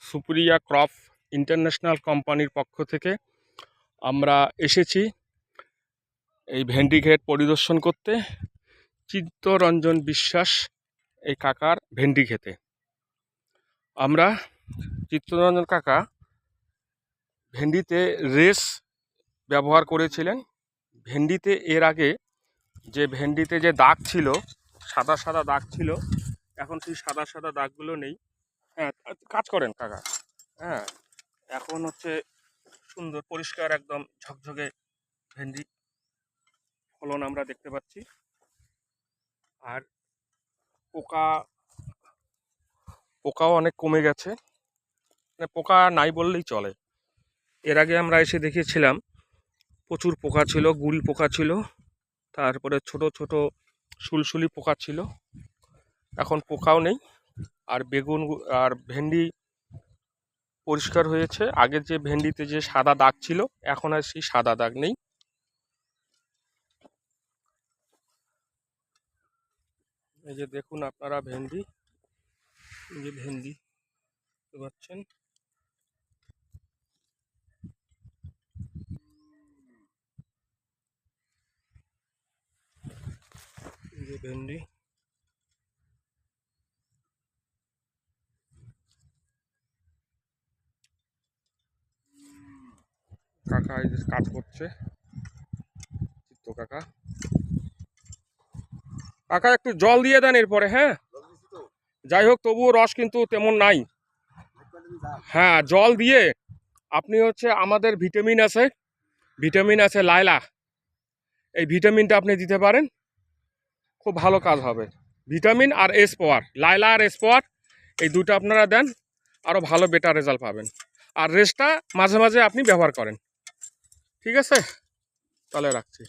Supriya crop international কোম্পানির পক্ষ থেকে আমরা এসেছি এই ভেন্ডি ক্ষেত পরিদর্শন করতে। চিত্তরঞ্জন বিশ্বাস এই কাকার ভেন্ডি ক্ষেতে। আমরা চিত্তরঞ্জন কাকা ভেন্ডিতে রেস ব্যবহার করেছিলেন। ভেন্ডিতে এর আগে যে ভেন্ডিতে যে দাগ ছিল, সাদা সাদা দাগ ছিল, এখন সেই সাদা সাদা দাগগুলো নেই। হ্যাঁ, কাজ করেন কাকা। হ্যাঁ, এখন হচ্ছে সুন্দর পরিষ্কার একদম ঝকঝকে ভেন্ডি ফলন আমরা দেখতে পাচ্ছি। আর পোকাও অনেক কমে গেছে, মানে পোকা নাই বললেই চলে। এর আগে আমরা এসে দেখেছিলাম প্রচুর পোকা ছিল, গুড়ি পোকা ছিল, তারপরে ছোট ছোট সুলসুলি পোকা ছিল। এখন পোকাও নেই, আর আর ভেন্ডি পরিষ্কার হয়েছে। আগের যে ভেন্ডিতে যে সাদা দাগ ছিল, এখন আর সেই সাদা দাগ নেই। এই যে দেখুন আপনারা ভেন্ডি, এই যে ভেন্ডি দেখতে পাচ্ছেন। এই যে ভেন্ডি, কাকা এই যে কাজ করছে, চিত্ত কাকা। কাকা একটু জল দিয়ে দেন এরপরে। হ্যাঁ, যাই হোক, তবুও রস কিন্তু তেমন নাই। হ্যাঁ, জল দিয়ে আপনি হচ্ছে আমাদের ভিটামিন আছে লাইলা, এই ভিটামিনটা আপনি দিতে পারেন, খুব ভালো কাজ হবে। ভিটামিন আর স্পোয়ার, লাইলা আর স্পোয়ার, এই দুটো আপনারা দেন, আরও ভালো বেটার রেজাল্ট পাবেন। আর রেস্টটা মাঝে মাঝে আপনি ব্যবহার করেন। ঠিক আছে, তাহলে রাখছি।